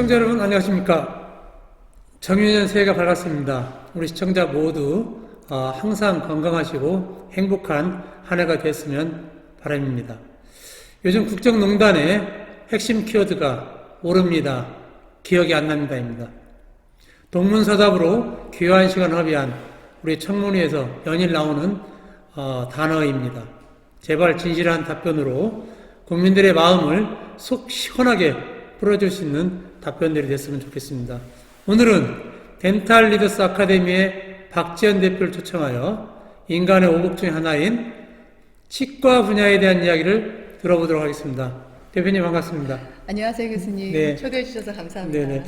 시청자 여러분 안녕하십니까. 정유년 새해가 밝았습니다. 우리 시청자 모두 항상 건강하시고 행복한 한 해가 됐으면 바람입니다. 요즘 국정농단의 핵심 키워드가 오릅니다. 기억이 안 납니다입니다. 동문서답으로 귀한 시간 허비한 우리 청문회에서 연일 나오는 단어입니다. 제발 진실한 답변으로 국민들의 마음을 속 시원하게 풀어줄 수 있는 답변들이 됐으면 좋겠습니다. 오늘은 덴탈 리더스 아카데미의 박지연 대표를 초청하여 인간의 오복 중에 하나인 치과 분야에 대한 이야기를 들어보도록 하겠습니다. 대표님 반갑습니다. 안녕하세요 교수님. 네. 초대해 주셔서 감사합니다. 네네.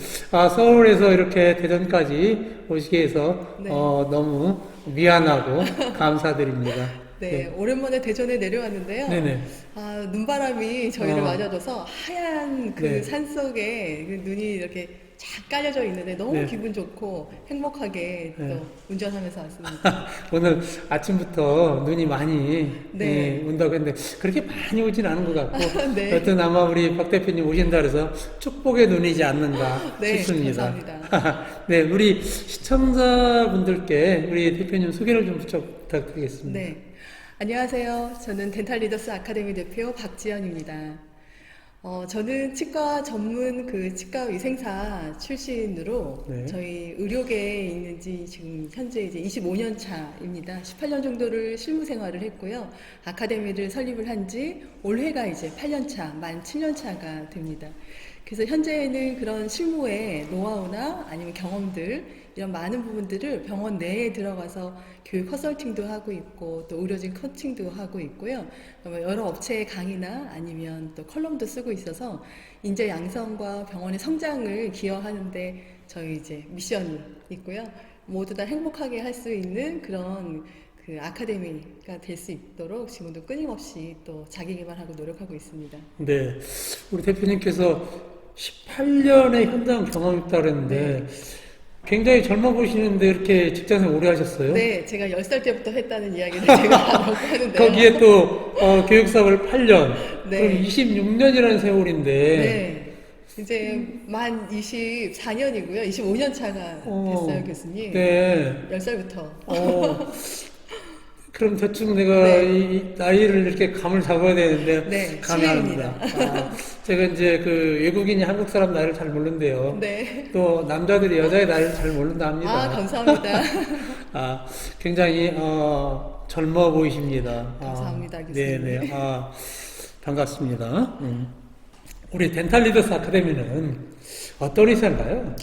서울에서 이렇게 대전까지 오시게 해서 네. 너무 미안하고 감사드립니다. 네, 오랜만에 대전에 내려왔는데요. 네네. 눈바람이 저희를 맞아줘서 하얀 그 네. 산속에 그 눈이 이렇게 쫙 깔려져 있는데 너무 네. 기분 좋고 행복하게 네. 또 운전하면서 왔습니다. 오늘 아침부터 눈이 많이 네. 온다고 했는데 그렇게 많이 오진 않은 것 같고 네. 여튼 아마 우리 박 대표님 오신다 그래서 축복의 눈이지 않는가 네, 싶습니다. 감사합니다. 네, 우리 시청자분들께 우리 대표님 소개를 좀 부탁드리겠습니다. 네. 안녕하세요. 저는 덴탈 리더스 아카데미 대표 박지연입니다. 저는 치과 전문 그 치과 위생사 출신으로 네. 저희 의료계에 있는지 지금 현재 이제 25년 차입니다. 18년 정도를 실무 생활을 했고요. 아카데미를 설립을 한 지 올해가 이제 8년 차, 만 7년 차가 됩니다. 그래서 현재는 그런 실무의 노하우나 아니면 경험들 이런 많은 부분들을 병원 내에 들어가서 교육 컨설팅도 하고 있고 또 의료진 코칭도 하고 있고요. 여러 업체의 강의나 아니면 또 컬럼도 쓰고 있어서 인재 양성과 병원의 성장을 기여하는데 저희 이제 미션이 있고요. 모두 다 행복하게 할 수 있는 그런 그 아카데미가 될 수 있도록 지금도 끊임없이 또 자기 개발하고 노력하고 있습니다. 네, 우리 대표님께서 18년의 현장 경험이 있다고 그랬는데 굉장히 젊어 보시는데 이렇게 직장생활 오래 하셨어요? 네, 제가 10살 때부터 했다는 이야기를 제가 하려고 하는데요. 거기에 또 교육사업을 8년, 네. 그럼 26년이라는 세월인데 네. 이제 만 24년이고요. 25년 차가 됐어요, 교수님. 네. 10살부터. 그럼 대충 내가 네. 이 나이를 이렇게 감을 잡아야 되는데 네, 감이 안 옵니다. 제가 이제 그 외국인이 한국 사람 나이를 잘 모른대요. 네. 또 남자들이 여자의 나이를 잘 모른다 합니다. 감사합니다. 굉장히 젊어 보이십니다. 감사합니다, 교수님. 네네. 반갑습니다. 우리 덴탈 리더스 아카데미는 어떤 회사인가요?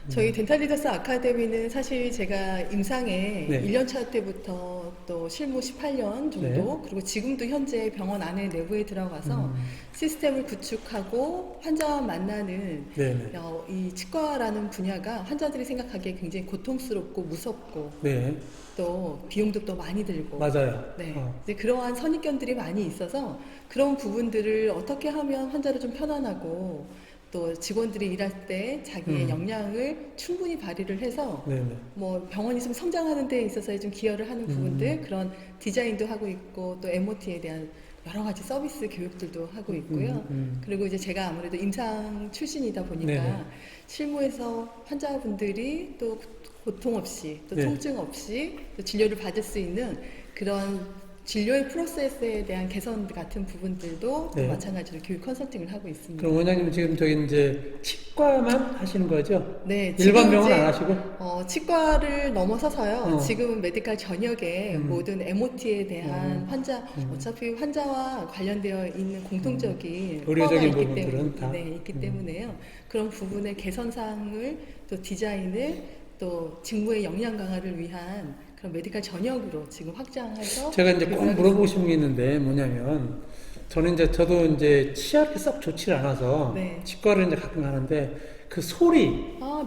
저희 덴탈 리더스 아카데미는 사실 제가 임상에 네. 1년차 때부터 또 실무 18년 정도 네. 그리고 지금도 현재 병원 안에 내부에 들어가서 시스템을 구축하고 환자와 만나는 네네. 이 치과라는 분야가 환자들이 생각하기에 굉장히 고통스럽고 무섭고 네. 또 비용도 또 많이 들고 맞아요. 네. 이제 그러한 선입견들이 많이 있어서 그런 부분들을 어떻게 하면 환자를 좀 편안하고 또 직원들이 일할 때 자기의 역량을 충분히 발휘를 해서 네네. 뭐 병원이 좀 성장하는 데 있어서 좀 기여를 하는 부분들 그런 디자인도 하고 있고 또 MOT에 대한 여러 가지 서비스 교육들도 하고 있고요. 그리고 이제 제가 아무래도 임상 출신이다 보니까 네네. 실무에서 환자분들이 또 고통 없이 또 네. 통증 없이 또 진료를 받을 수 있는 그런 진료의 프로세스에 대한 개선 같은 부분들도 네. 또 마찬가지로 교육 컨설팅을 하고 있습니다. 그럼 원장님 지금 저기 이제 치과만 하시는 거죠? 네, 일반 지금 병원 이제 안 하시고? 치과를 넘어서서요. 어. 지금은 메디칼 전역에 모든 MOT에 대한 환자, 어차피 환자와 관련되어 있는 공통적인 의료적인 코어가 있기 부분들은 때문에, 다. 있기 때문에요. 그런 부분의 개선사항을 또 디자인을 또 직무의 역량 강화를 위한 그런 메디칼 전역으로 지금 확장해서 제가 이제 꼭 교육을 물어보고 싶은 게 있는데 뭐냐면 저도 이제 치아가 썩 좋지 않아서 네. 치과를 이제 가끔 가는데 그 소리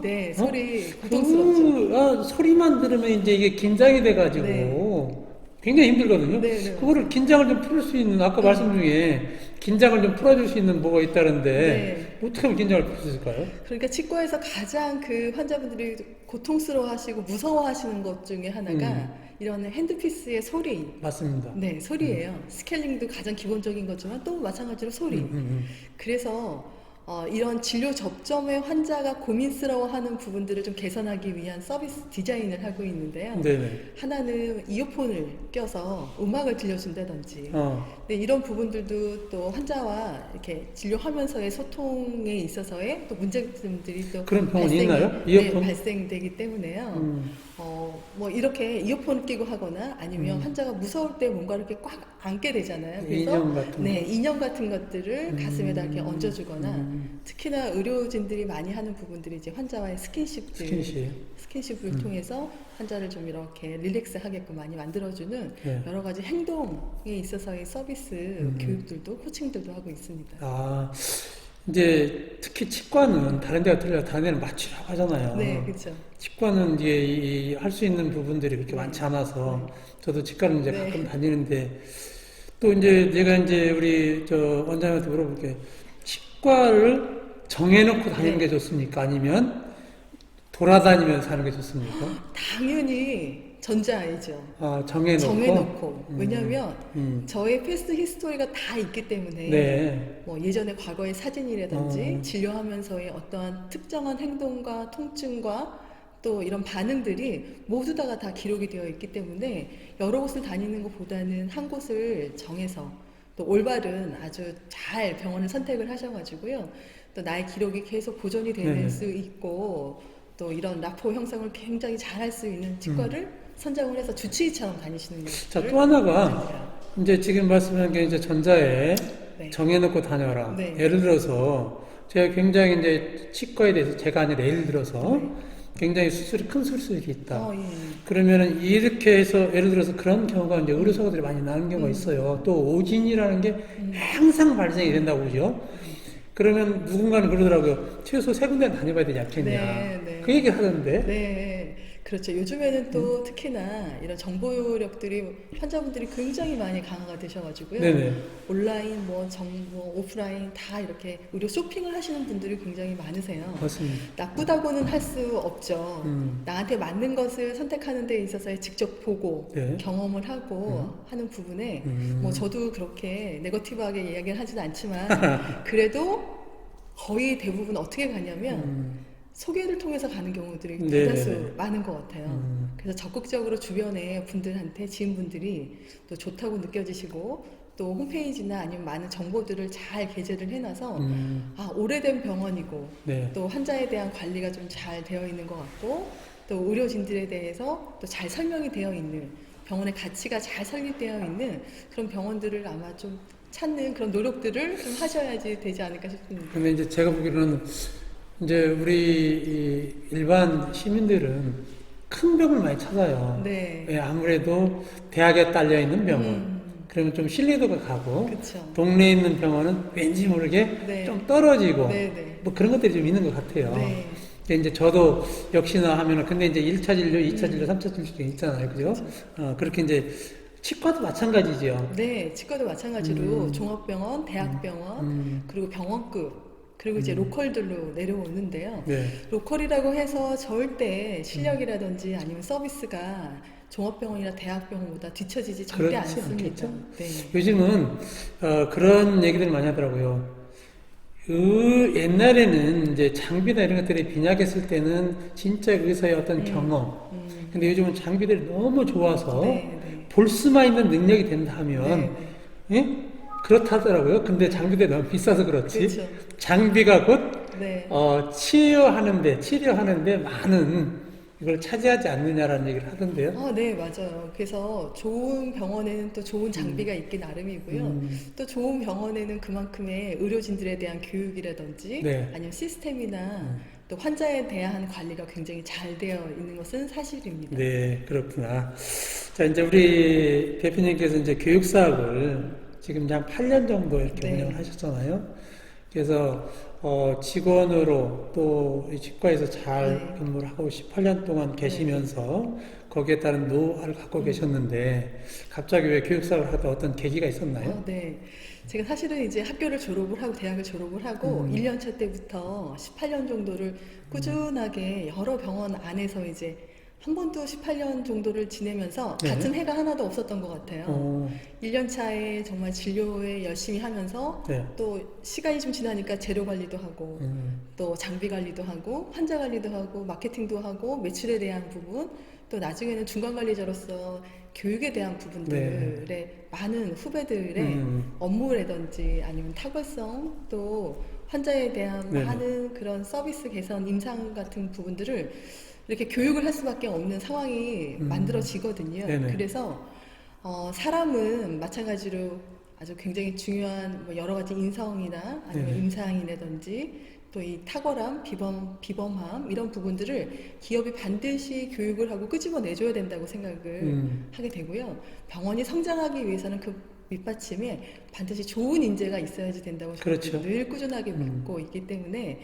네, 어? 소리 고통스럽죠. 소리만 들으면 이제 이게 긴장이 돼가지고 네. 굉장히 힘들거든요. 네, 네. 그거를 긴장을 좀 풀 수 있는 아까 말씀 중에 긴장을 좀 풀어줄 수 있는 뭐가 있다는데 어떻게 하면 긴장을 풀 수 있을까요? 그러니까 치과에서 가장 그 환자분들이 고통스러워하시고 무서워하시는 것 중에 하나가 이런 핸드피스의 소리. 맞습니다. 네, 소리예요. 스케일링도 가장 기본적인 거지만 또 마찬가지로 소리. 그래서 이런 진료 접점에 환자가 고민스러워하는 부분들을 좀 개선하기 위한 서비스 디자인을 하고 있는데요. 네네. 하나는 이어폰을 껴서 음악을 들려준다든지, 네, 이런 부분들도 또 환자와 이렇게 진료하면서의 소통에 있어서의 또 문제점들이 또 그런 병원이 있나요? 이어폰? 네, 발생되기 때문에요. 뭐 이렇게 이어폰을 끼고 하거나 아니면 환자가 무서울 때 뭔가 이렇게 꽉 안게 되잖아요. 그래서 인형 같은 네, 인형 같은 것들을 가슴에다 이렇게 얹어주거나 특히나 의료진들이 많이 하는 부분들이 이제 환자와의 스킨십을 통해서 환자를 좀 이렇게 릴렉스하게끔 많이 만들어주는 네. 여러 가지 행동에 있어서의 서비스 교육들도 코칭들도 하고 있습니다. 아, 이제 특히 치과는 다른 데가 틀려 다른 데는 마취라고 하잖아요. 네, 그렇죠. 치과는 이제 할 수 있는 부분들이 그렇게 많지 않아서 저도 치과는 이제 네. 가끔 다니는데 또 이제 제가 이제 우리 저 원장님한테 물어볼게 치과를 정해놓고 다니는 게 좋습니까? 아니면 돌아다니면서 하는 게 좋습니까? 당연히 전자이죠. 아, 정해놓고? 왜냐하면 저의 패스트 히스토리가 다 있기 때문에 네. 뭐 예전에 과거의 사진이라든지 진료하면서의 어떠한 특정한 행동과 통증과 또 이런 반응들이 모두 다 기록이 되어 있기 때문에 여러 곳을 다니는 것보다는 한 곳을 정해서 또 올바른 아주 잘 병원을 선택을 하셔가지고요. 또 나의 기록이 계속 보존이 될 네네. 수 있고 또 이런 라포 형성을 굉장히 잘 할 수 있는 치과를 선정을 해서 주치의처럼 다니시는 것을 자, 또 하나가 추천드려요. 이제 지금 말씀하신 게 이제 전자에 네. 정해놓고 다녀라. 네. 예를 들어서 제가 굉장히 이제 치과에 대해서 제가 아니라 예를 들어서 굉장히 큰 수술이 있다. 예. 그러면은 이렇게 해서 예를 들어서 그런 경우가 이제 의료사고들이 많이 나는 경우가 있어요. 또 오진이라는 게 항상 발생이 된다고 그러죠. 그러면 누군가는 그러더라고요. 최소 3군데는 다녀봐야 되지 않겠냐. 네. 그 얘기 하던데. 네, 그렇죠. 요즘에는 또 특히나 이런 정보력들이 환자분들이 굉장히 많이 강화가 되셔가지고요. 네네. 온라인, 뭐 오프라인 다 이렇게 의료 쇼핑을 하시는 분들이 굉장히 많으세요. 맞습니다. 나쁘다고는 할 수 없죠. 음. 나한테 맞는 것을 선택하는 데 있어서 직접 보고 네. 경험을 하고 하는 부분에 뭐 저도 그렇게 네거티브하게 이야기를 하진 않지만 그래도 거의 대부분 어떻게 가냐면 소개를 통해서 가는 경우들이 네네네. 대다수 많은 것 같아요. 그래서 적극적으로 주변에 분들한테 지인분들이 또 좋다고 느껴지시고 또 홈페이지나 아니면 많은 정보들을 잘 게재를 해놔서 오래된 병원이고 네. 또 환자에 대한 관리가 좀 잘 되어 있는 것 같고 또 의료진들에 대해서 또 잘 설명이 되어 있는 병원의 가치가 잘 설립되어 있는 그런 병원들을 아마 좀 찾는 그런 노력들을 좀 하셔야지 되지 않을까 싶습니다. 근데 이제 제가 보기로는 이제 우리 이 일반 시민들은 큰 병을 많이 찾아요. 네. 예, 아무래도 대학에 딸려 있는 병원. 그러면 좀 신뢰도가 가고 그쵸. 동네에 있는 병원은 왠지 모르게 네. 좀 떨어지고 네. 뭐 그런 것들이 좀 있는 것 같아요. 네. 근데 이제 저도 역시나 하면은 근데 이제 1차 진료, 2차 진료, 3차 진료 있잖아요. 그죠? 그렇게 이제 치과도 마찬가지죠. 네, 치과도 마찬가지로 종합병원, 대학병원, 그리고 병원급, 그리고 이제 로컬들로 내려오는데요. 네. 로컬이라고 해서 절대 실력이라든지 아니면 서비스가 종합병원이나 대학병원보다 뒤처지지 절대 그렇지 않습니다. 않겠죠? 네. 요즘은 그런 얘기들 많이 하더라고요. 옛날에는 이제 장비나 이런 것들이 빈약했을 때는 진짜 의사의 어떤 경험. 근데 요즘은 장비들이 너무 좋아서 네. 볼 수만 있는 능력이 된다 하면 예? 그렇다더라고요. 근데 장비들이 너무 비싸서 그렇지. 그렇죠. 장비가 곧 네. 치료하는데 많은 이걸 차지하지 않느냐라는 얘기를 하던데요. 네, 맞아요. 그래서 좋은 병원에는 또 좋은 장비가 있기 나름이고요. 또 좋은 병원에는 그만큼의 의료진들에 대한 교육이라든지 네. 아니면 시스템이나 또 환자에 대한 관리가 굉장히 잘 되어 있는 것은 사실입니다. 네, 그렇구나. 자, 이제 우리 대표님께서 이제 교육사업을 지금 이제 한 8년 정도 이렇게 네. 운영을 하셨잖아요. 그래서 직원으로 또이 치과에서 잘 근무를 하고 18년 동안 계시면서 거기에 따른 노하우를 갖고 계셨는데 갑자기 왜 교육사업을 하다 어떤 계기가 있었나요? 네. 제가 사실은 이제 학교를 졸업을 하고 대학을 졸업을 하고 1년차 때부터 18년 정도를 꾸준하게 여러 병원 안에서 이제 한 번도 18년 정도를 지내면서 네. 같은 해가 하나도 없었던 것 같아요. 어, 1년 차에 정말 진료에 열심히 하면서 네. 또 시간이 좀 지나니까 재료 관리도 하고 음, 또 장비 관리도 하고 환자 관리도 하고 마케팅도 하고 매출에 대한 부분 또 나중에는 중간 관리자로서 교육에 대한 부분들에 많은 후배들의 업무라든지 아니면 탁월성 또 환자에 대한 네네. 많은 그런 서비스 개선 임상 같은 부분들을 이렇게 교육을 할 수밖에 없는 상황이 만들어지거든요. 네네. 그래서 사람은 마찬가지로 아주 굉장히 중요한 뭐 여러 가지 인성이나 아니면 네네. 임상이라든지 또 이 탁월함, 비범함 이런 부분들을 기업이 반드시 교육을 하고 끄집어내줘야 된다고 생각을 하게 되고요. 병원이 성장하기 위해서는 그 밑받침에 반드시 좋은 인재가 있어야지 된다고 저는 그렇죠. 늘 꾸준하게 믿고 있기 때문에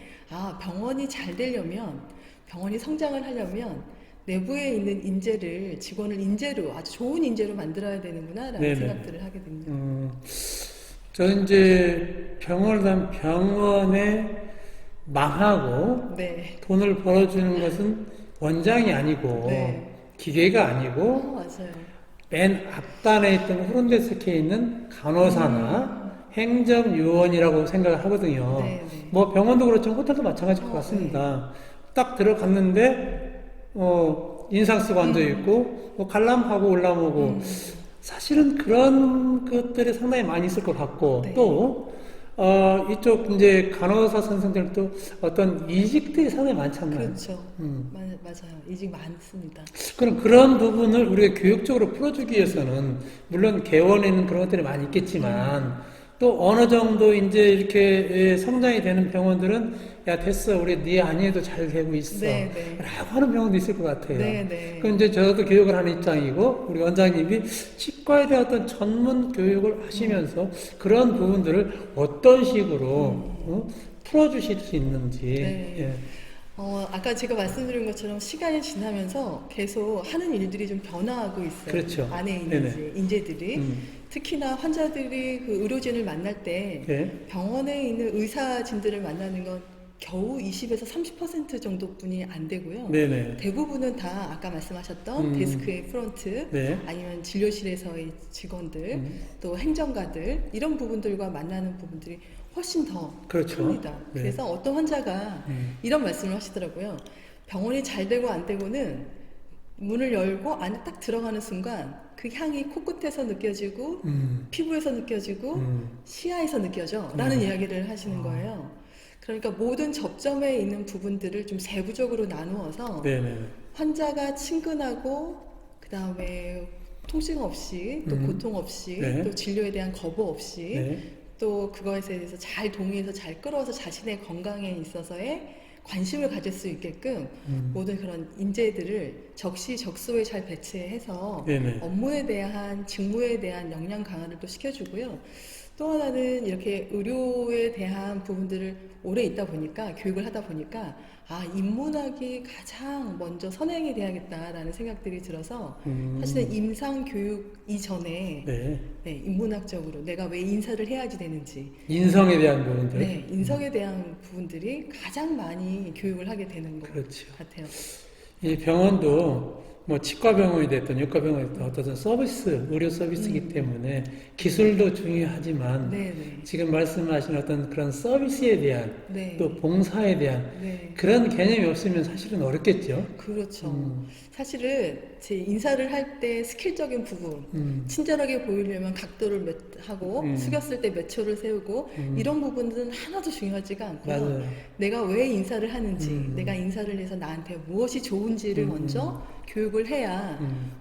병원이 잘 되려면 병원이 성장을 하려면 내부에 있는 인재를 직원을 인재로 아주 좋은 인재로 만들어야 되는구나라는 네네. 생각들을 하게 됩니다. 저는 이제 병원을 간 병원에 망하고 네. 돈을 벌어주는 것은 원장이 아니고 네. 기계가 아니고 맞아요. 맨 앞단에 있던 후른데스크에 있는 간호사나 행정요원이라고 생각을 하거든요. 네, 네. 뭐 병원도 그렇지만 호텔도 마찬가지일 것 네. 같습니다. 딱 들어갔는데 인상 쓰고 앉아 있고 뭐 관람하고 올라오고 사실은 그런 것들이 상당히 많이 있을 것 같고 네. 또 이쪽 이제 간호사 선생들도 어떤 이직들이 상당히 많잖아요. 그렇죠. 맞아요. 이직 많습니다. 그럼 그런 부분을 우리가 교육적으로 풀어주기 위해서는 물론 개원에는 그런 것들이 많이 있겠지만 또 어느 정도 이제 이렇게 성장이 되는 병원들은 야 됐어 우리 네 아니에도 잘 되고 있어 네, 네. 라고 하는 병원도 있을 것 같아요. 네, 네. 그럼 이제 저도 교육을 하는 입장이고 우리 원장님이 치과에 대한 어떤 전문 교육을 하시면서 그런 부분들을 어떤 식으로 풀어주실 수 있는지 네. 예. 아까 제가 말씀드린 것처럼 시간이 지나면서 계속 하는 일들이 좀 변화하고 있어요. 그렇죠. 안에 있는 네네. 이제 인재들이. 특히나 환자들이 그 의료진을 만날 때 네. 병원에 있는 의사진들을 만나는 건 겨우 20에서 30% 정도뿐이 안 되고요. 네네. 대부분은 다 아까 말씀하셨던 데스크의 프런트 네. 아니면 진료실에서의 직원들 또 행정가들 이런 부분들과 만나는 부분들이 훨씬 더 그렇죠. 큽니다. 네. 그래서 어떤 환자가 이런 말씀을 하시더라고요. 병원이 잘 되고 안 되고는 문을 열고 안에 딱 들어가는 순간 그 향이 코끝에서 느껴지고 피부에서 느껴지고 시야에서 느껴져 라는 이야기를 하시는 거예요. 그러니까 모든 접점에 있는 부분들을 좀 세부적으로 나누어서 네네. 환자가 친근하고 그 다음에 통증 없이 또 고통 없이 네. 또 진료에 대한 거부 없이 네. 또 그거에 대해서 잘 동의해서 잘 끌어서 자신의 건강에 있어서의 관심을 가질 수 있게끔 모든 그런 인재들을 적시적소에 잘 배치해서 네네. 업무에 대한 직무에 대한 역량 강화를 또 시켜주고요. 또 하나는 이렇게 의료에 대한 부분들을 오래 있다 보니까 교육을 하다 보니까 인문학이 가장 먼저 선행이 돼야겠다라는 생각들이 들어서 사실은 임상 교육 이전에 네. 네, 인문학적으로 내가 왜 인사를 해야지 되는지 인성에 대한 부분들. 네, 인성에 대한 부분들이 가장 많이 교육을 하게 되는 것 그렇죠. 같아요. 이 병원도 뭐 치과 병원이 됐든 육과 병원이 됐든 어떤 서비스, 의료 서비스이기 때문에 기술도 중요하지만 네, 네. 지금 말씀하신 어떤 그런 서비스에 대한 네. 또 봉사에 대한 네. 그런 개념이 없으면 사실은 어렵겠죠. 그렇죠. 사실은 제 인사를 할 때 스킬적인 부분, 친절하게 보이려면 각도를 하고 숙였을 때 몇 초를 세우고 이런 부분들은 하나도 중요하지가 않고요. 맞아요. 내가 왜 인사를 하는지, 내가 인사를 해서 나한테 무엇이 좋은지를 먼저 교육을 해야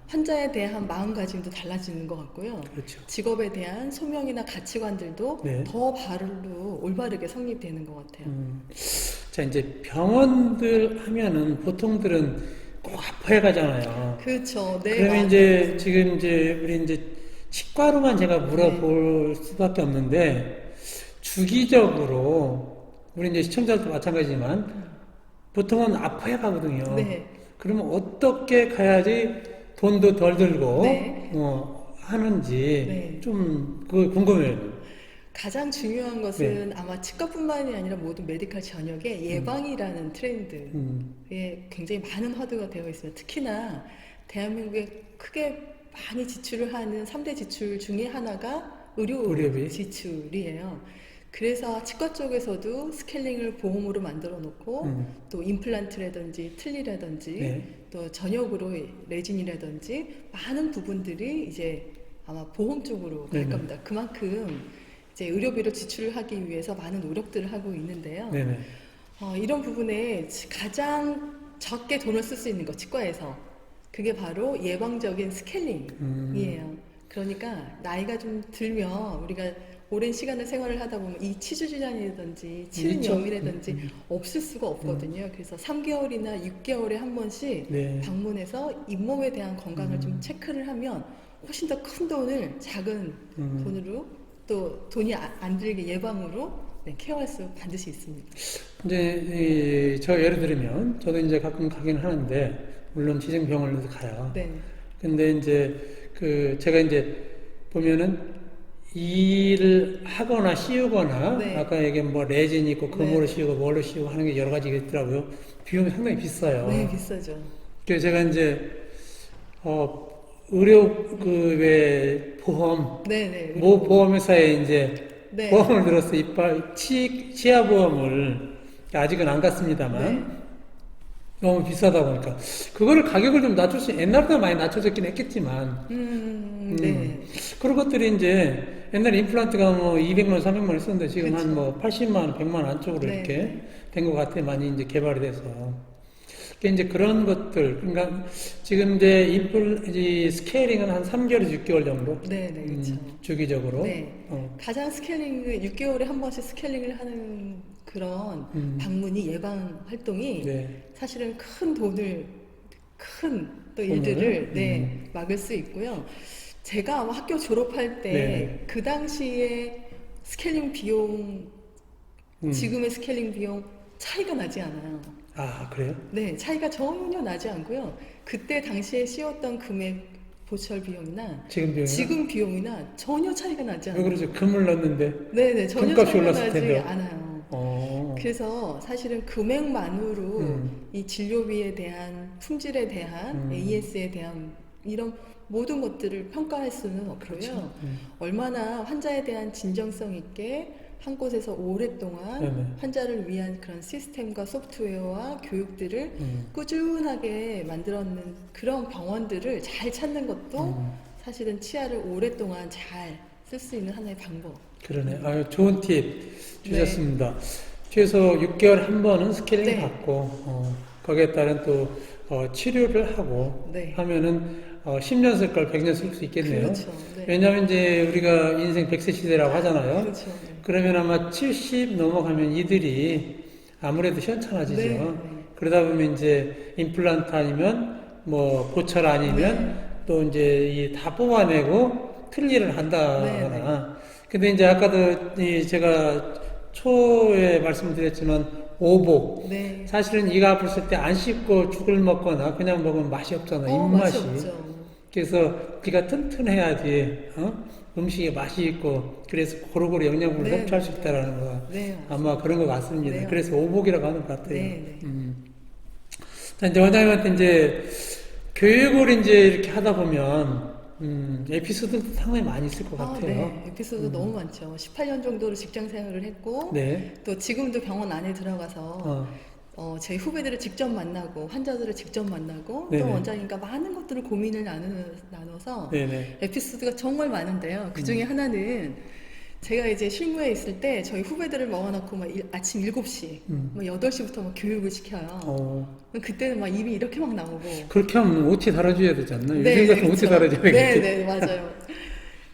환자에 대한 마음가짐도 달라지는 것 같고요. 그렇죠. 직업에 대한 소명이나 가치관들도 네. 더 올바르게 성립되는 것 같아요. 자, 이제 병원들 하면은 보통들은 꼭 아파해 가잖아요. 그렇죠. 네. 그러면 맞아요. 이제 지금 이제 우리 이제 치과로만 제가 물어볼 수밖에 없는데 주기적으로 우리 이제 시청자들도 마찬가지지만 보통은 아파해 가거든요. 네. 그러면 어떻게 가야지 돈도 덜 들고 네. 하는지 네. 좀 그거 궁금해요. 가장 중요한 것은 아마 치과뿐만이 아니라 모든 메디컬 전역에 예방이라는 트렌드에 굉장히 많은 화두가 되어 있습니다. 특히나 대한민국에 크게 많이 지출을 하는 3대 지출 중에 하나가 의료비. 지출이에요. 그래서 치과 쪽에서도 스케일링을 보험으로 만들어 놓고 또 임플란트라든지 틀니라든지 네. 또 전역으로 레진이라든지 많은 부분들이 이제 아마 보험 쪽으로 갈 네네. 겁니다. 그만큼 이제 의료비를 지출을 하기 위해서 많은 노력들을 하고 있는데요. 네네. 이런 부분에 가장 적게 돈을 쓸 수 있는 것, 치과에서 그게 바로 예방적인 스케일링이에요. 그러니까 나이가 좀 들면 우리가 오랜 시간을 생활을 하다 보면 이 치주질환이라든지 치은염이라든지 없을 수가 없거든요. 그래서 3개월이나 6개월에 한 번씩 네. 방문해서 잇몸에 대한 건강을 좀 체크를 하면 훨씬 더 큰 돈을 작은 돈으로 또 돈이 안 들게 예방으로 케어할 수 반드시 있습니다. 이제 저 예를 들면 저도 이제 가끔 가긴 하는데 물론 지정병원에도 가요. 네. 근데 이제 제가 이제 보면은 일을 하거나 씌우거나 네. 아까 얘기한 뭐 레진 있고 금으로 네. 씌우고 뭘로 씌우고 하는 게 여러 가지가 있더라고요. 비용이 상당히 비싸요. 네, 비싸죠. 그래서 제가 이제 의료 왜 보험 네네. 모 보험회사에 이제 네. 보험을 들어서 치아 보험을 아직은 안 갔습니다만 네. 너무 비싸다 보니까 그거를 가격을 좀 낮출 수 옛날보다 많이 낮춰졌긴 했겠지만 네. 그런 것들이 이제 옛날에 임플란트가 뭐 200만 원, 300만 원 했었는데 지금 그쵸. 한 뭐 80만 원, 100만 원 안쪽으로 네, 이렇게 네. 된 것 같아요. 많이 이제 개발이 돼서. 그러니까 이제 그런 것들, 그러니까 지금 이제 이 스케일링은 한 3개월에서 6개월 정도? 네네, 그렇죠. 주기적으로. 네. 가장 스케일링, 6개월에 한 번씩 스케일링을 하는 그런 방문이 예방 활동이 네. 사실은 큰 돈을, 큰 또 돈을? 일들을 막을 수 있고요. 제가 아마 학교 졸업할 때 네. 그 당시에 스케일링 비용, 지금의 스케일링 비용 차이가 나지 않아요. 아, 그래요? 네, 차이가 전혀 나지 않고요. 그때 당시에 씌웠던 금액 보철 비용이나 지금 비용이요? 비용이나 전혀 차이가 나지 왜 않아요. 그러죠? 금을 넣었는데. 네네, 전혀 금값이 차이가 올랐을 나지 텐데요. 않아요. 어. 그래서 사실은 금액만으로 이 진료비에 대한 품질에 대한 AS에 대한 이런 모든 것들을 평가할 수는 없고요. 그렇죠. 얼마나 환자에 대한 진정성 있게 한 곳에서 오랫동안 네네. 환자를 위한 그런 시스템과 소프트웨어와 교육들을 꾸준하게 만들었는 그런 병원들을 잘 찾는 것도 사실은 치아를 오랫동안 잘 쓸 수 있는 하나의 방법. 그러네. 아유, 좋은 팁 주셨습니다. 최소 6개월 한 번은 스케일링 네. 받고, 거기에 따른 또, 치료를 하고, 네. 하면은, 10년 쓸 걸 100년 쓸 수 있겠네요. 그렇죠. 네. 왜냐하면 이제 우리가 인생 100세 시대라고 하잖아요. 그렇죠. 네. 그러면 아마 70 넘어가면 이들이 아무래도 시원찮아지죠. 네. 그러다 보면 이제 임플란트 아니면 뭐 보철 아니면 또 이제 다 뽑아내고 틀니를 한다거나. 근데 이제 아까도 제가 초에 말씀드렸지만 오복. 네. 사실은 이가 아팠을 때 안 씹고 죽을 먹거나 그냥 먹으면 맛이 없잖아. 입맛이. 맛이 없죠. 그래서 귀가 튼튼해야지 음식에 맛이 있고 그래서 고루고루 영양분을 네, 섭취할 수 있다라는 거가 네, 아마 그런 것 같습니다. 네, 그래서 오복이라고 하는 것 같아요. 네, 네. 자, 이제 원장님한테 이제 교육을 이제 이렇게 하다 보면 에피소드도 상당히 많이 있을 것 같아요. 네. 에피소드 너무 많죠. 18년 정도로 직장 생활을 했고 네. 또 지금도 병원 안에 들어가서 제 후배들을 직접 만나고 환자들을 직접 만나고 네네. 또 원장님과 많은 것들을 고민을 나눠서 네네. 에피소드가 정말 많은데요. 그 중에 하나는 제가 이제 실무에 있을 때 저희 후배들을 모아놓고 막 아침 7시, 막 8시부터 막 교육을 시켜요. 그때는 막 입이 이렇게 막 나오고. 그렇게 하면 OT 달아줘야 되지 않나? 네, 요즘 같은 OT 달아줘야 되겠지. 네, 네, 맞아요.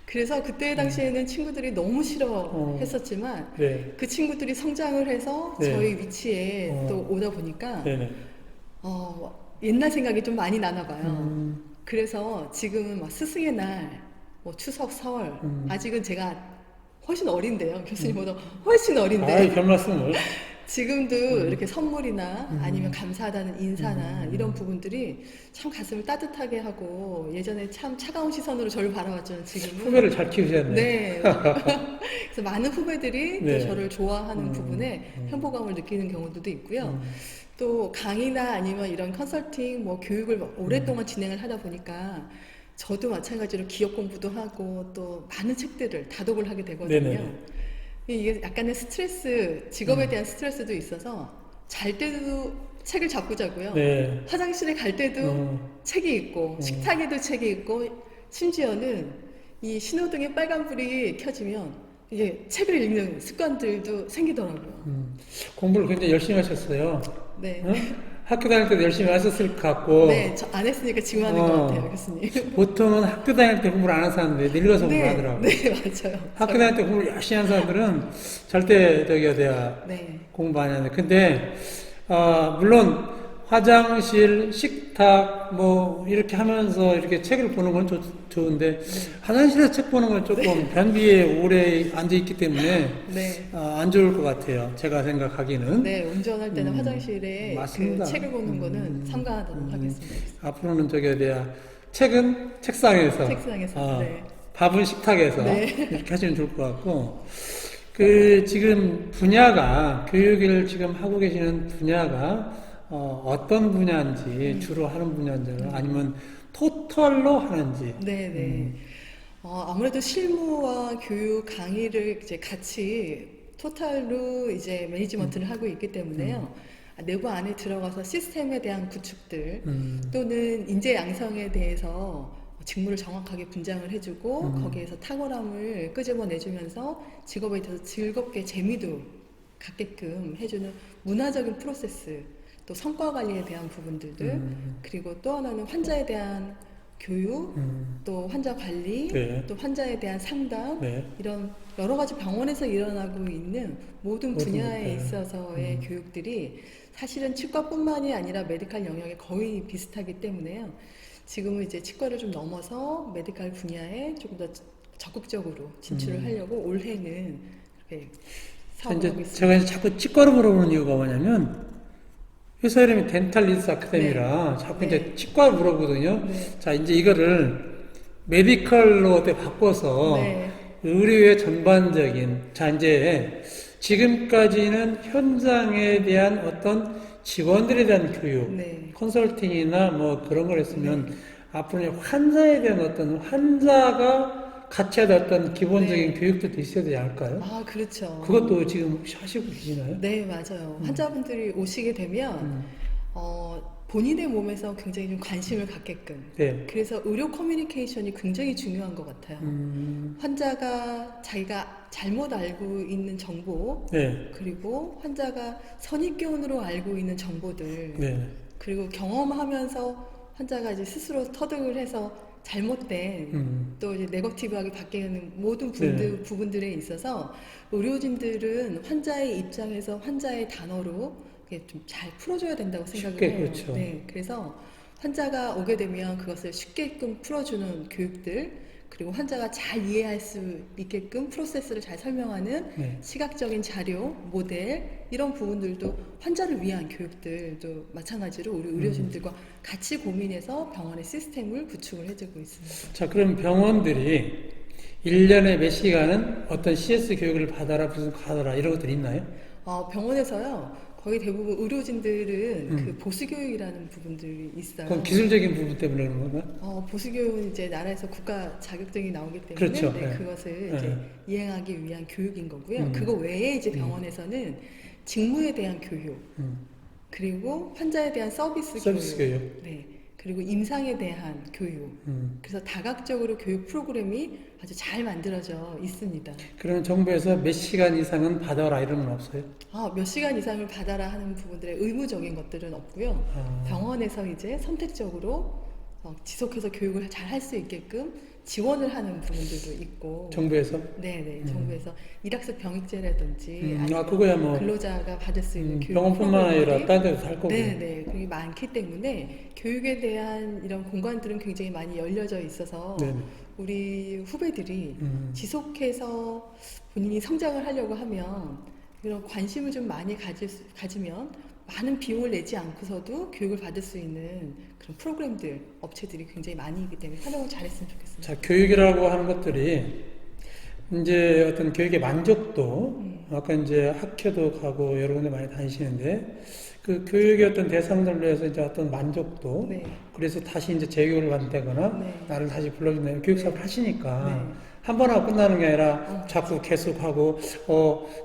그래서 그때 당시에는 친구들이 너무 싫어했었지만 네. 그 친구들이 성장을 해서 네. 저희 위치에 또 오다 보니까 네네. 옛날 생각이 좀 많이 나나 봐요. 그래서 지금은 막 스승의 날, 뭐 추석, 설 아직은 제가 훨씬 어린데요. 교수님보다 훨씬 어린데. 아이, 별 말씀을. 지금도 이렇게 선물이나 아니면 감사하다는 인사나 이런 부분들이 참 가슴을 따뜻하게 하고 예전에 참 차가운 시선으로 저를 바라봤잖아요. 지금은 후배를 잘 키우셨네. 네. 그래서 많은 후배들이 네. 또 저를 좋아하는 부분에 행복감을 느끼는 경우도 있고요. 또 강의나 아니면 이런 컨설팅, 뭐 교육을 오랫동안 진행을 하다 보니까 저도 마찬가지로 기업 공부도 하고 또 많은 책들을 다독을 하게 되거든요. 네네. 이게 약간의 스트레스, 직업에 대한 스트레스도 있어서 잘 때도 책을 잡고 자고요. 네. 화장실에 갈 때도 책이 있고 식탁에도 책이 있고 심지어는 이 신호등에 빨간불이 켜지면 이게 책을 읽는 습관들도 생기더라고요. 공부를 굉장히 열심히 하셨어요. 네. 응? 학교 다닐 때도 열심히 하셨을 것 같고. 네, 저 안 했으니까 지금 하는 것 같아요, 교수님. 보통은 학교 다닐 때 공부를 안 하는 사람들이 늙어서 네, 공부하더라고요. 네, 맞아요. 학교 다닐 때 공부를 열심히 하는 사람들은 절대 저기가 돼야 네, 공부 안 하는데. 근데, 물론 화장실, 식탁, 뭐, 이렇게 하면서 이렇게 책을 보는 건 좋은데, 화장실에서 책 보는 건 조금 변비에 오래 앉아있기 때문에, 네. 안 좋을 것 같아요. 제가 생각하기는. 네, 운전할 때는 화장실에 맞습니다. 그 책을 보는 거는 삼가하도록 하겠습니다. 앞으로는 저기에 대한 책은 책상에서, 책상에서, 네. 밥은 식탁에서 네. 이렇게 하시면 좋을 것 같고, 지금 분야가, 교육을 지금 하고 계시는 분야가, 어떤 분야인지, 주로 하는 분야인지, 아니면 토털로 하는지. 네, 네. 아무래도 실무와 교육 강의를 이제 같이 토탈로 이제 매니지먼트를 하고 있기 때문에요. 내부 안에 들어가서 시스템에 대한 구축들 또는 인재 양성에 대해서 직무를 정확하게 분장을 해주고 거기에서 탁월함을 끄집어내주면서 직업에 대해서 즐겁게 재미도 갖게끔 해주는 문화적인 프로세스 또 성과 관리에 대한 부분들들 그리고 또 하나는 환자에 대한 교육 또 환자 관리 네. 또 환자에 대한 상담 네. 이런 여러 가지 병원에서 일어나고 있는 모든 분야에 네. 있어서의 교육들이 사실은 치과뿐만이 아니라 메디칼 영역에 거의 비슷하기 때문에요. 지금은 이제 치과를 좀 넘어서 메디칼 분야에 조금 더 적극적으로 진출을 하려고 올해는 그렇게 사업을 이제 하고 있습니다. 제가 이제 자꾸 치과로 물어보는 이유가 뭐냐면, 회사 이름이 덴탈리스 아카데미라 자꾸 네. 이제 치과 물어보거든요. 네. 자, 이제 이거를 메디컬로 어떻게 바꿔서 네. 의료의 전반적인, 자, 이제 지금까지는 현장에 대한 어떤 직원들에 대한 교육, 네. 컨설팅이나 뭐 그런 걸 했으면 앞으로는 환자에 대한 어떤 환자가 같이 하던 어떤 기본적인 네. 교육도 있어야 되지 않을까요? 아, 그렇죠. 그것도 지금 혹시 하시고 계시나요? 네, 맞아요. 환자분들이 오시게 되면 본인의 몸에서 굉장히 좀 관심을 갖게끔. 네. 그래서 의료 커뮤니케이션이 굉장히 중요한 것 같아요. 환자가 자기가 잘못 알고 있는 정보, 네. 그리고 환자가 선입견으로 알고 있는 정보들, 네. 그리고 경험하면서 환자가 이제 스스로 터득을 해서 잘못된 또 이제 네거티브하게 바뀌는 모든 네. 부분들에 있어서 의료진들은 환자의 입장에서 환자의 단어로 좀 잘 풀어줘야 된다고 생각을 쉽게, 해요. 그렇죠. 네, 그래서 환자가 오게 되면 그것을 쉽게끔 풀어주는 교육들 그리고 환자가 잘 이해할 수 있게끔 프로세스를 잘 설명하는 네. 시각적인 자료, 모델 이런 부분들도 환자를 위한 교육들도 마찬가지로 우리 의료진들과 같이 고민해서 병원의 시스템을 구축을 해주고 있습니다. 자, 그럼 병원들이 1년에 몇 시간은 어떤 CS 교육을 받아라, 무슨 가더라, 이런 것들이 있나요? 병원에서요. 거의 대부분 의료진들은 그 보수교육이라는 부분들이 있어요. 그건 기술적인 부분 때문에 그런 건가? 보수교육은 이제 나라에서 국가 자격증이 나오기 때문에 그렇죠. 네, 네. 그것을 네. 이제 이행하기 위한 교육인 거고요. 그거 외에 이제 병원에서는 직무에 대한 교육, 그리고 환자에 대한 서비스 교육. 네. 그리고 임상에 대한 교육. 그래서 다각적으로 교육 프로그램이 아주 잘 만들어져 있습니다. 그러면 정부에서 몇 시간 이상은 받아라 이런 건 없어요? 몇 시간 이상을 받아라 하는 부분들의 의무적인 것들은 없고요. 병원에서 이제 선택적으로 지속해서 교육을 잘 할 수 있게끔 지원을 하는 부분들도 있고. 정부에서? 네네. 정부에서 일학습 병익제라든지 아니면 그거야 뭐 근로자가 받을 수 있는 교육 병원뿐만 아니라 프로그램들이 다른 데도 할 거고. 네네. 그게 많기 때문에 교육에 대한 이런 공간들은 굉장히 많이 열려져 있어서 네네. 우리 후배들이 지속해서 본인이 성장을 하려고 하면 이런 관심을 좀 많이 가지면 많은 비용을 내지 않고서도 교육을 받을 수 있는 그런 프로그램들, 업체들이 굉장히 많이 있기 때문에 활용을 잘했으면 좋겠습니다. 자, 교육이라고 하는 것들이 이제 어떤 교육의 만족도, 아까 이제 학교도 가고 여러 군데 많이 다니시는데, 그 교육의 어떤 대상들로 해서 이제 어떤 만족도, 네. 그래서 다시 이제 재교육을 받는다거나, 네. 나를 다시 불러준다는 교육 사업을 네. 하시니까, 네. 한 번 하고 끝나는 게 아니라 자꾸 계속하고,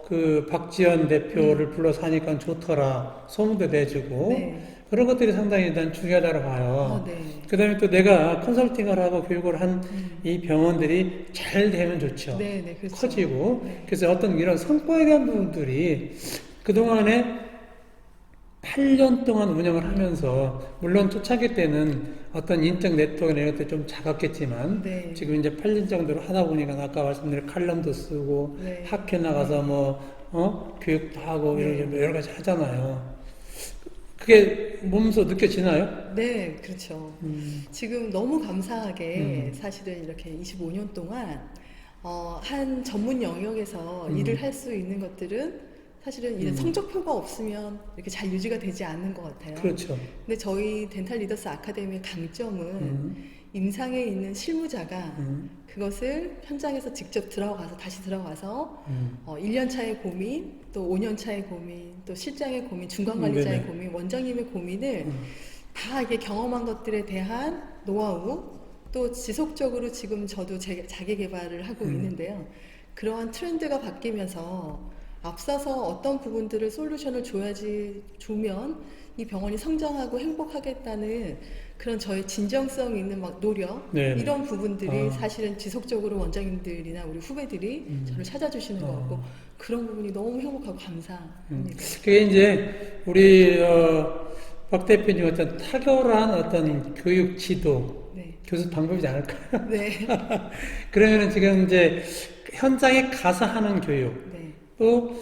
그 박지연 대표를 불러서 하니까 좋더라, 소문도 내주고, 네. 그런 것들이 상당히 난 중요하다고 봐요. 네. 그 다음에 또 내가 컨설팅을 하고 교육을 한 이 병원들이 잘 되면 좋죠. 네, 네, 그렇죠. 커지고. 네. 그래서 어떤 이런 성과에 대한 부분들이 그동안에 8년 동안 운영을 하면서, 물론 초창기 때는 어떤 인적 네트워크나 이런 것들이 좀 작았겠지만, 네. 지금 이제 8년 정도로 하다 보니까 아까 말씀드린 칼럼도 쓰고, 네. 학회 나가서 교육도 하고, 네. 이런 여러 가지 하잖아요. 그게 몸소 느껴지나요? 네, 그렇죠. 지금 너무 감사하게 사실은 이렇게 25년 동안 한 전문 영역에서 일을 할 수 있는 것들은 사실은 이런 성적표가 없으면 이렇게 잘 유지가 되지 않는 것 같아요. 그렇죠. 근데 저희 덴탈 리더스 아카데미의 강점은 임상에 있는 실무자가 그것을 현장에서 직접 다시 들어가서 1년 차의 고민, 또 5년 차의 고민, 또 실장의 고민, 중간관리자의 네네. 고민, 원장님의 고민을 다 이게 경험한 것들에 대한 노하우, 또 지속적으로 지금 저도 자기 개발을 하고 있는데요. 그러한 트렌드가 바뀌면서 앞서서 어떤 부분들을 솔루션을 주면 이 병원이 성장하고 행복하겠다는 그런 저의 진정성 있는 막 노력, 네네. 이런 부분들이 아. 사실은 지속적으로 원장님들이나 우리 후배들이 저를 찾아주시는 것 같고, 그런 부분이 너무 행복하고 감사합니다. 그게 이제 우리 박 대표님 어떤 탁월한 어떤 교육 지도, 네. 교수 방법이지 않을까요? 네. 그러면은 지금 이제 현장에 가서 하는 교육, 네. 또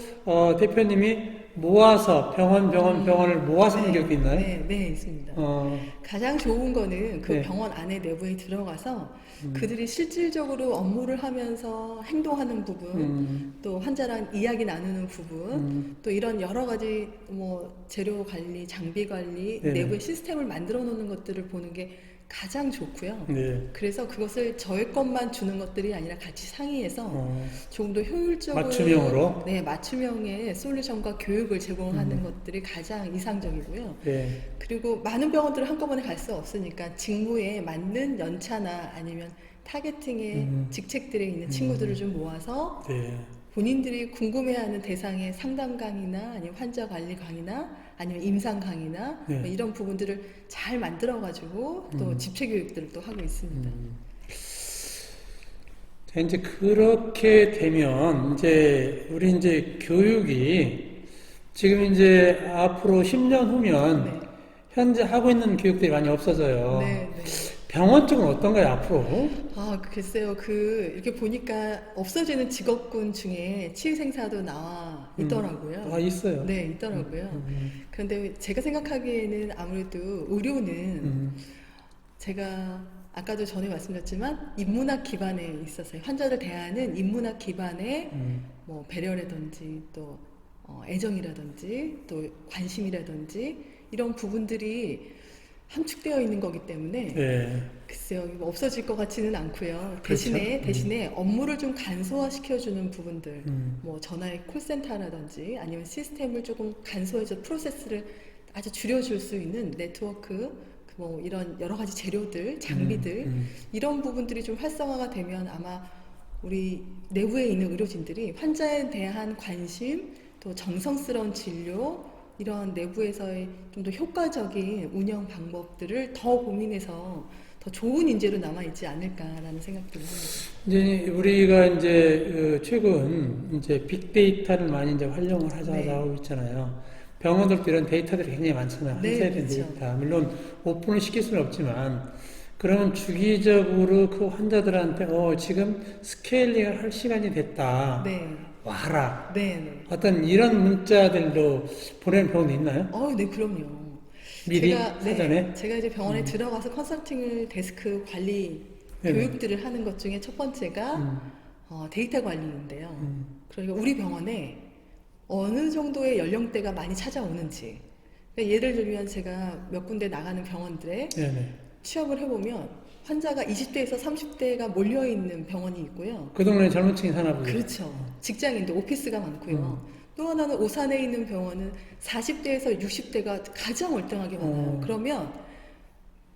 대표님이 모아서 병원을 모아서 하는 교육도 있나요? 네, 네, 있습니다. 어, 가장 좋은 거는 그 네. 병원 안에 내부에 들어가서 그들이 실질적으로 업무를 하면서 행동하는 부분, 또 환자랑 이야기 나누는 부분, 또 이런 여러 가지 뭐 재료 관리, 장비 관리, 네네. 내부의 시스템을 만들어 놓는 것들을 보는 게 가장 좋고요. 네. 그래서 그것을 저의 것만 주는 것들이 아니라 같이 상의해서 조금 더 효율적으로 맞춤형으로? 네, 맞춤형의 솔루션과 교육을 제공하는 것들이 가장 이상적이고요. 네. 그리고 많은 병원들을 한꺼번에 갈 수 없으니까 직무에 맞는 연차나 아니면 타겟팅의 직책들에 있는 친구들을 좀 모아서 네. 본인들이 궁금해하는 대상의 상담 강의나 아니면 환자 관리 강의나 아니면 임상 강의나 네. 뭐 이런 부분들을 잘 만들어가지고 또 집체 교육들을 또 하고 있습니다. 자, 이제 그렇게 되면 우리 이제 교육이 지금 이제 앞으로 10년 후면 네. 현재 하고 있는 교육들이 많이 없어져요. 네, 네. 병원 쪽은 어떤가요, 앞으로? 아, 글쎄요. 이렇게 보니까 없어지는 직업군 중에 치의생사도 나와 있더라고요. 있어요. 네, 있더라고요. 그런데 제가 생각하기에는 아무래도 의료는 제가 아까도 전에 말씀드렸지만 인문학 기반에 있었어요. 환자를 대하는 인문학 기반의 뭐 배려라든지 또 애정이라든지 또 관심이라든지 이런 부분들이 함축되어 있는 거기 때문에 네. 글쎄요, 이거 없어질 것 같지는 않고요. 그렇죠. 대신에 업무를 좀 간소화시켜주는 부분들, 뭐 전화의 콜센터라든지 아니면 시스템을 조금 간소해서 프로세스를 아주 줄여줄 수 있는 네트워크, 뭐 이런 여러 가지 재료들, 장비들 이런 부분들이 좀 활성화가 되면 아마 우리 내부에 있는 의료진들이 환자에 대한 관심, 또 정성스러운 진료 이런 내부에서의 좀 더 효과적인 운영 방법들을 더 고민해서 더 좋은 인재로 남아있지 않을까라는 생각들을 합니다. 이제 우리가 최근 빅데이터를 많이 활용을 네. 하고 있잖아요. 병원들도 이런 데이터들이 굉장히 많잖아요. 네, 한세대 그렇죠. 데이터. 물론 오픈을 시킬 수는 없지만, 그러면 주기적으로 그 환자들한테 지금 스케일링을 할 시간이 됐다. 네. 와라. 네, 네. 어떤 이런 문자들도 보내는 병원도 있나요? 네, 그럼요. 미리 사전에? 제가 이제 병원에 들어가서 컨설팅을 데스크 관리 네네. 교육들을 하는 것 중에 첫 번째가 데이터 관리인데요. 그러니까 우리 병원에 어느 정도의 연령대가 많이 찾아오는지. 그러니까 예를 들면 제가 몇 군데 나가는 병원들에 네네. 취업을 해보면 환자가 20대에서 30대가 몰려있는 병원이 있고요. 그 동네 젊은 층이 사나 보죠. 그렇죠. 직장인도 오피스가 많고요. 또 하나는 오산에 있는 병원은 40대에서 60대가 가장 월등하게 많아요. 그러면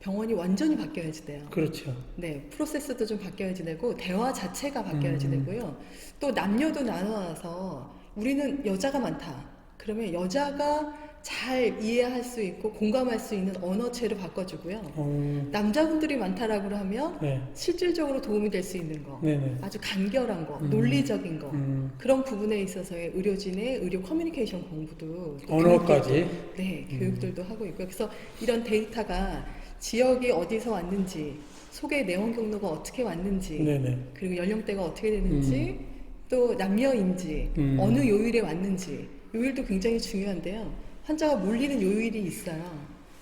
병원이 완전히 바뀌어야지 돼요. 그렇죠. 네, 프로세스도 좀 바뀌어야지 되고 대화 자체가 바뀌어야지 되고요. 또 남녀도 나눠서 우리는 여자가 많다. 그러면 여자가 잘 이해할 수 있고 공감할 수 있는 언어체로 바꿔주고요. 남자분들이 많다라고 하면 네. 실질적으로 도움이 될 수 있는 거, 네네. 아주 간결한 거, 논리적인 거 그런 부분에 있어서의 의료진의 의료 커뮤니케이션 공부도 언어까지. 교육들도, 네, 교육들도 하고 있고요. 그래서 이런 데이터가 지역이 어디서 왔는지, 소개 내원 경로가 어떻게 왔는지, 네네. 그리고 연령대가 어떻게 되는지, 또 남녀인지, 어느 요일에 왔는지, 요일도 굉장히 중요한데요. 환자가 몰리는 요일이 있어요.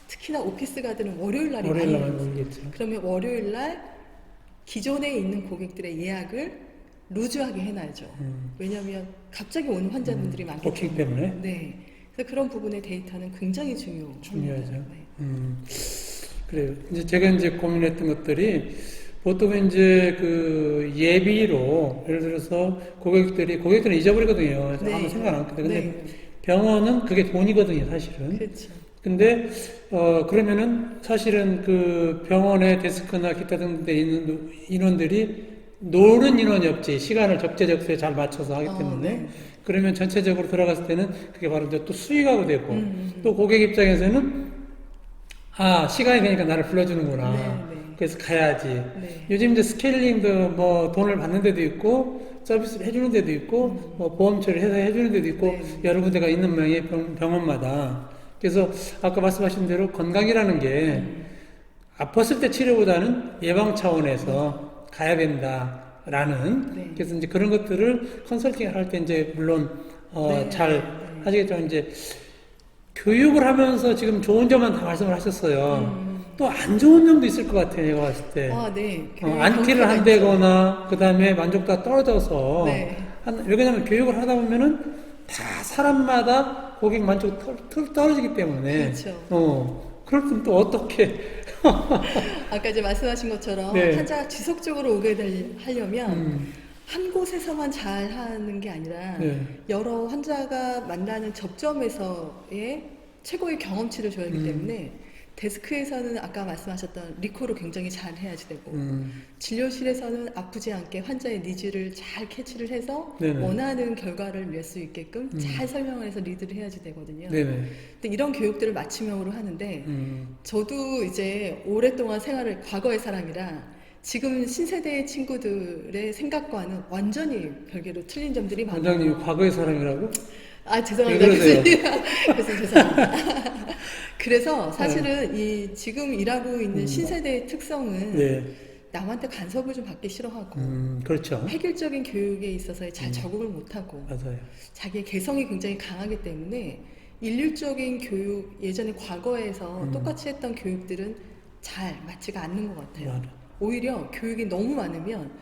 특히나 오피스 가드는 월요일 날이 많이 월요일 날 몰려요. 모르겠죠. 그러면 월요일 날 기존에 있는 고객들의 예약을 루즈하게 해놔야죠. 왜냐하면 갑자기 오는 환자분들이 많기 버킹 때문에. 네. 그래서 그런 부분의 데이터는 굉장히 중요합니다. 중요하죠. 네. 그래요. 이제 제가 이제 고민했던 것들이 보통 이제 그 예비로 예를 들어서 고객들은 잊어버리거든요. 그래서 네. 아무 생각 안 하거든요. 근데 네. 병원은 그게 돈이거든요, 사실은. 그렇죠. 근데 그러면은 사실은 그 병원의 데스크나 기타 등등에 있는 인원들이 노는 인원이 없지. 시간을 적재적소에 잘 맞춰서 하기 때문에. 네. 그러면 전체적으로 들어갔을 때는 그게 바로 이제 또 수익하고 되고 또 고객 입장에서는 아, 시간이 되니까 나를 불러주는구나. 네, 네. 그래서 가야지. 네. 요즘 이제 스케일링도 뭐 돈을 받는 데도 있고 서비스를 해주는 데도 있고 뭐 보험 처리해서 해주는 데도 있고 네. 여러 군데가 있는 모양의 병원마다. 그래서 아까 말씀하신 대로 건강이라는 게 아팠을 때 치료보다는 예방 차원에서 가야 된다라는. 네. 그래서 이제 그런 것들을 컨설팅을 할 때 이제 물론 네. 잘 네. 하시겠지만 이제 교육을 하면서 지금 좋은 점만 다 말씀을 하셨어요. 또 안 좋은 점도 있을 것 같아요, 제가 봤을 때. 아, 네. 안티를 한다거나, 그 다음에 만족도가 떨어져서. 네. 왜냐면 교육을 하다 보면은 다 사람마다 고객 만족 떨어지기 때문에. 그렇죠. 그럴 땐 또 어떻게. 아까 이제 말씀하신 것처럼 네. 환자가 지속적으로 하려면 한 곳에서만 잘 하는 게 아니라 네. 여러 환자가 만나는 접점에서의 최고의 경험치를 줘야 하기 때문에 데스크에서는 아까 말씀하셨던 리콜을 굉장히 잘 해야지 되고 진료실에서는 아프지 않게 환자의 니즈를 잘 캐치를 해서 네네. 원하는 결과를 낼 수 있게끔 잘 설명을 해서 리드를 해야지 되거든요. 네네. 근데 이런 교육들을 맞춤형으로 하는데 저도 이제 오랫동안 과거의 사람이라 지금 신세대의 친구들의 생각과는 완전히 별개로 틀린 점들이 많아요. 원장님이 과거의 사람이라고? 아, 죄송합니다. 왜 그러세요? 교수님 죄송합니다. 그래서 사실은 이 지금 일하고 있는 신세대의 특성은 네. 남한테 간섭을 좀 받기 싫어하고 그렇죠. 획일적인 교육에 있어서 잘 적응을 못하고 맞아요. 자기의 개성이 굉장히 강하기 때문에 일률적인 교육, 예전에 과거에서 똑같이 했던 교육들은 잘 맞지가 않는 것 같아요. 맞아. 오히려 교육이 너무 많으면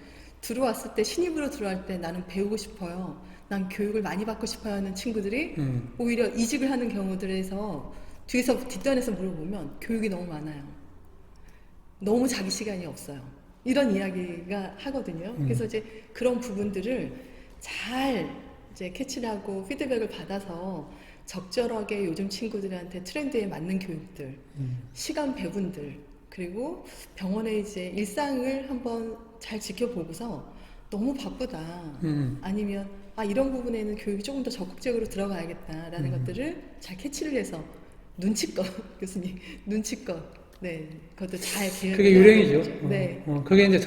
들어왔을 때 신입으로 들어갈 때 나는 배우고 싶어요. 난 교육을 많이 받고 싶어요 하는 친구들이 오히려 이직을 하는 경우들에서 뒷단에서 물어보면 교육이 너무 많아요. 너무 자기 시간이 없어요. 이런 이야기가 하거든요. 그래서 이제 그런 부분들을 잘 이제 캐치를 하고 피드백을 받아서 적절하게 요즘 친구들한테 트렌드에 맞는 교육들, 시간 배분들, 그리고 병원의 이제 일상을 한번 잘 지켜보고서 너무 바쁘다. 아니면 이런 부분에는 교육이 조금 더 적극적으로 들어가야겠다라는 것들을 잘 캐치를 해서 눈치껏 교수님 눈치껏 네 그것도 잘 그게 유행이죠. 네. 그게 이제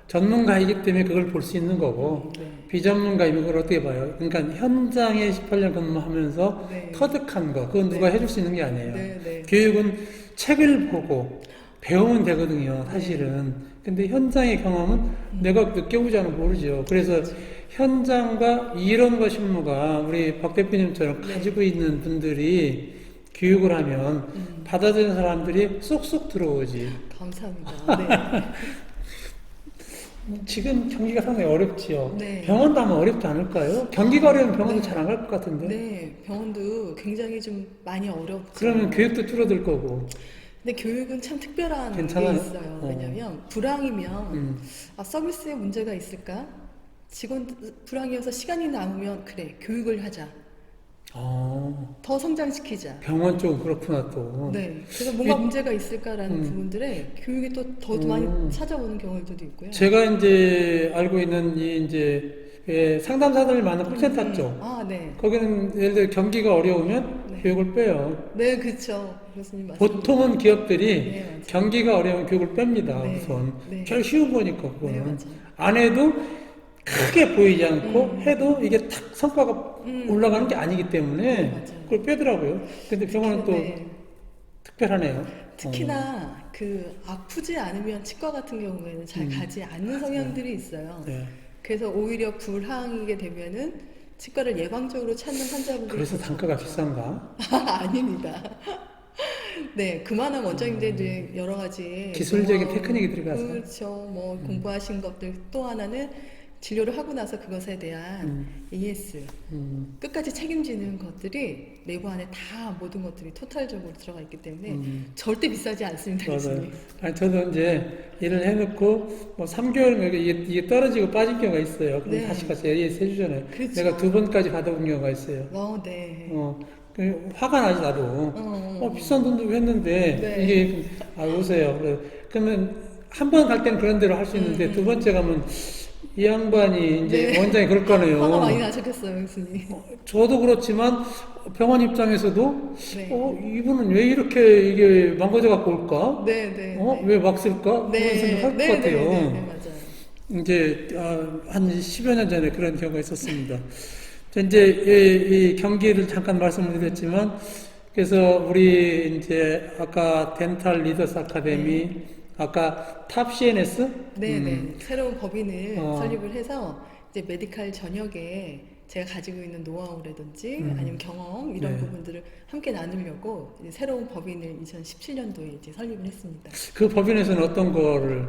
전문가이기 때문에 그걸 볼 수 있는 거고 네. 비전문가이면 그걸 어떻게 봐요? 그러니까 현장에 18년 근무하면서 네. 터득한 거 그건 누가 네. 해줄 수 있는 게 아니에요. 네, 네. 교육은 책을 보고 배우면 되거든요, 사실은. 근데 현장의 경험은 내가 느껴보자면 모르죠. 그래서 현장과 이론과 실무가 우리 박 대표님처럼 가지고 있는 분들이 교육을 하면 받아들이는 사람들이 쏙쏙 들어오지. 감사합니다. 네. 지금 경기가 상당히 어렵지요. 네. 병원도 아마 어렵지 않을까요? 경기가 어려우면 병원도 네. 잘 안 갈 것 같은데. 네, 병원도 굉장히 좀 많이 어렵죠. 그러면 교육도 줄어들 거고. 근데 교육은 참 특별한 괜찮아요? 게 있어요. 왜냐면 불황이면 음. 서비스에 문제가 있을까? 직원 불황이어서 시간이 남으면 그래 교육을 하자. 더 성장시키자. 병원 쪽은 그렇구나 또. 네. 그래서 뭔가 이- 문제가 있을까라는 음. 부분들에 교육이 또 더 많이 찾아오는 경우들도 있고요. 제가 이제 알고 있는 이 이제 상담사들 많은 콜센터 쪽. 아, 네. 거기는 예를 들어 경기가 어려우면 네. 교육을 빼요. 네, 그렇죠. 교수님 말씀. 보통은 기업들이 네, 맞아요. 경기가 어려우면 교육을 뺍니다. 네. 우선. 네. 제일 쉬운 거니까 네, 그거는. 맞아요. 안 해도 크게 보이지 않고 해도 이게 탁 성과가 올라가는 게 아니기 때문에 네, 맞아요. 그걸 빼더라고요. 근데 병원은 또 네. 특별하네요. 특히나 그 아프지 않으면 치과 같은 경우에는 잘 가지 않는 성향들이 있어요. 네. 그래서 오히려 불황이게 되면은 치과를 예방적으로 찾는 환자분들이 그래서 더 단가가 많죠. 비싼가? 아닙니다. 네, 그만한 원장님들 이제 여러 가지 기술적인 노하우, 테크닉이 들어가서. 그렇죠. 뭐 공부하신 것들 또 하나는 진료를 하고 나서 그것에 대한 AS 끝까지 책임지는 것들이 내부 안에 다 모든 것들이 토탈적으로 들어가 있기 때문에 절대 비싸지 않습니다, 맞아요. 교수님. 아니, 저도 이제 일을 해놓고 뭐 3개월 이게 떨어지고 빠진 경우가 있어요. 그럼 네. 다시 가서 AS 해주잖아요. 그렇죠. 내가 2번까지 받아본 경우가 있어요. 네. 화가 나지 나도. 비싼 돈 주고 했는데 네. 이게 오세요. 그러면 한 번 갈 때는 그런 대로 할 수 있는데 두 번째 가면 이 양반이 이제 네. 원장이 그럴 거네요. 화가 많이 나셨겠어요, 교수님. 저도 그렇지만 병원 입장에서도 네. 이분은 왜 이렇게 이게 망가져 갖고 올까? 네, 네. 네. 왜 막 쓸까? 그런 생각할 것 같아요. 네, 맞아요. 이제 한 10여 년 전에 그런 경우가 있었습니다. 저 이제 이 경기를 잠깐 말씀을 드렸지만 그래서 우리 이제 아까 덴탈 리더스 아카데미 아까 탑 CNS 네, 네. 새로운 법인을 어. 설립을 해서 이제 메디칼 전역에 제가 가지고 있는 노하우라든지 아니면 경험 이런 네. 부분들을 함께 나누려고 이제 새로운 법인을 2017년도에 이제 설립을 했습니다. 그 법인에서는 어떤 거를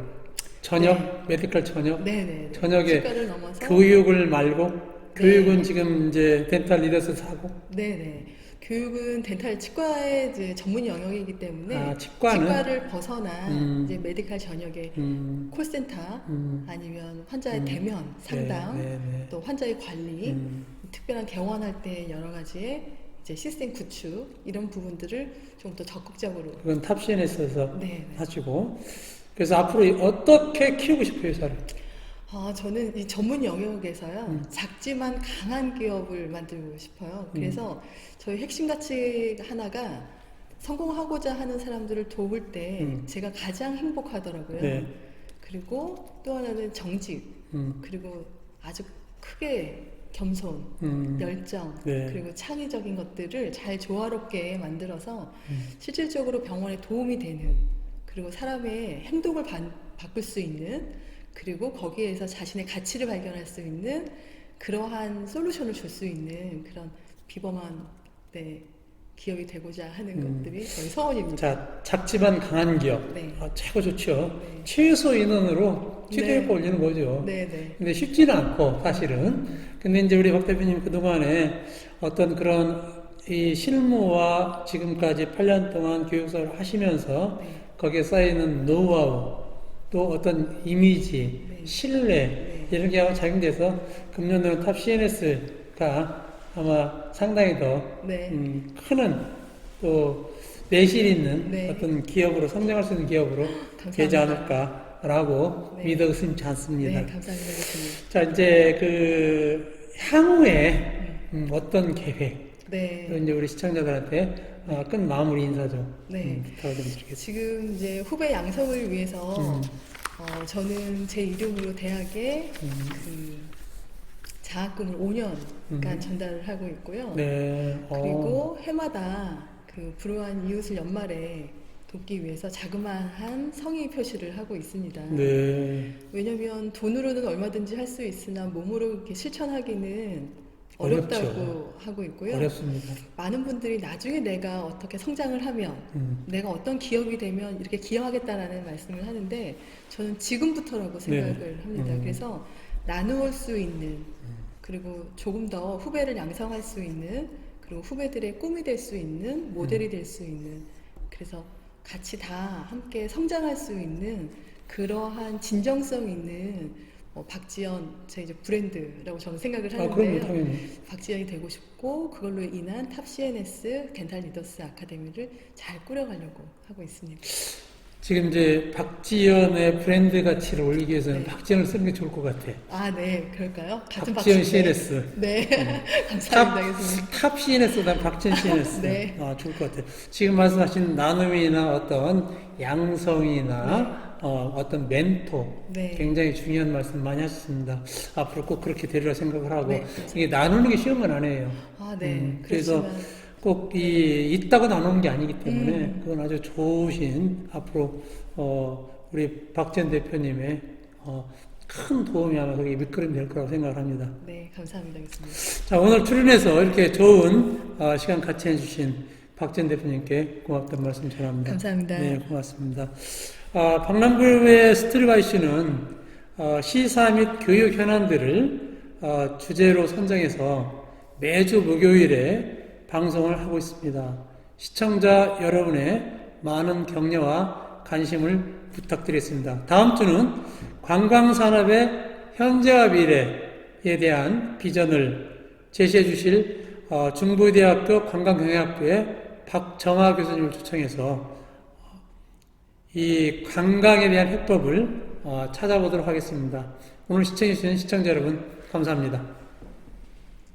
저녁 메디컬 저녁 네, 네. 저녁에 치과를 넘어서 교육을 말고 교육은 지금 이제 덴탈 리더스 사고 네, 네. 교육은 덴탈 치과의 이제 전문 영역이기 때문에 치과는 치과를 벗어난 음. 이제 메디칼 전역의 콜센터 아니면 환자의 대면 상담 네, 네, 네. 또 환자의 관리 특별한 개원할 때 여러 가지의 이제 시스템 구축 이런 부분들을 좀 더 적극적으로 그건 탑 CNS에서 네, 네. 하시고 그래서 앞으로 어떻게 키우고 싶어요, 회사를? 저는 이 전문 영역에서요, 작지만 강한 기업을 만들고 싶어요. 그래서 저희 핵심 가치 하나가 성공하고자 하는 사람들을 도울 때 제가 가장 행복하더라고요. 네. 그리고 또 하나는 정직, 그리고 아주 크게 겸손, 열정, 네. 그리고 창의적인 것들을 잘 조화롭게 만들어서 실질적으로 병원에 도움이 되는, 그리고 사람의 행동을 바꿀 수 있는, 그리고 거기에서 자신의 가치를 발견할 수 있는 그러한 솔루션을 줄 수 있는 그런 비범한 기업이 되고자 하는 것들이 저희 소원입니다. 자, 작지만 강한 기업. 네. 최고 좋죠. 네. 최소 인원으로 최대의 네. 올리는 거죠. 네, 네. 근데 쉽지는 않고, 사실은. 근데 이제 우리 박 대표님 그동안에 어떤 그런 이 실무와 지금까지 8년 동안 교육사를 하시면서 네. 거기에 쌓이는 노하우, 또 어떤 이미지, 네. 신뢰, 이런 게 작용돼서 금년도는 탑 CNS가 아마 상당히 더 네. 크는 또 내실 있는 네. 어떤 기업으로 성장할 수 있는 기업으로 감사합니다. 되지 않을까라고 네. 믿어 의심치 않습니다. 네, 감사합니다, 교수님. 자, 이제 그 향후에 어떤 계획, 네. 이제 우리 시청자들한테 끝 마무리 인사 좀 네. 부탁을 좀 드리겠습니다. 지금 이제 후배 양성을 위해서 저는 제 이름으로 대학에 그 장학금을 5년간 전달을 하고 있고요. 네. 그리고 해마다 그 불우한 이웃을 연말에 돕기 위해서 자그마한 성의 표시를 하고 있습니다. 네. 왜냐면 돈으로는 얼마든지 할 수 있으나 몸으로 이렇게 실천하기는 어렵다고 어렵죠. 하고 있고요. 어렵습니다. 많은 분들이 나중에 내가 어떻게 성장을 하면 내가 어떤 기업이 되면 이렇게 기여하겠다라는 말씀을 하는데 저는 지금부터라고 생각을 합니다. 그래서 나누어 수 있는 그리고 조금 더 후배를 양성할 수 있는 그리고 후배들의 꿈이 될 수 있는 모델이 될 수 있는 그래서 같이 다 함께 성장할 수 있는 그러한 진정성 있는 박지연 제 이제 브랜드라고 저는 생각을 그럼요, 하는데요. 당연히. 박지연이 되고 싶고 그걸로 인한 탑 CNS 덴탈 리더스 아카데미를 잘 꾸려가려고 하고 있습니다. 지금 이제 박지연의 브랜드 가치를 올리기 위해서는 네. 박지연을 쓰는 게 좋을 것 같아. 아, 네, 그럴까요? 같은 박지연 박수- CNS. 네, 감사합니다, 교수님. 탑 CNS보다 박지연 CNS. 네. 좋을 것 같아요. 지금 말씀하신 나눔이나 어떤 양성이나 어떤 멘토 네. 굉장히 중요한 말씀 많이 하셨습니다. 앞으로 꼭 그렇게 되리라 생각을 하고 네. 이게 나누는 게 쉬운 건 아니에요. 아, 네. 그래서 그렇지만 꼭 있다고 나누는 게 아니기 때문에 그건 아주 좋으신 앞으로 우리 박지연 대표님의 큰 도움이 아마 거기 밑거름이 될 거라고 생각을 합니다. 네, 감사합니다, 교수님. 자, 오늘 출연해서 이렇게 좋은 시간 같이 해주신 박지연 대표님께 고맙다는 말씀 전합니다. 감사합니다. 네, 고맙습니다. 박람구의 스트리바이씨는 시사 및 교육 현안들을 주제로 선정해서 매주 목요일에 방송을 하고 있습니다. 시청자 여러분의 많은 격려와 관심을 부탁드리겠습니다. 다음 주는 관광산업의 현재와 미래에 대한 비전을 제시해 주실 중부대학교 관광경영학부의 박정아 교수님을 초청해서 이 관광에 대한 해법을 찾아보도록 하겠습니다. 오늘 시청해주신 시청자 여러분 감사합니다.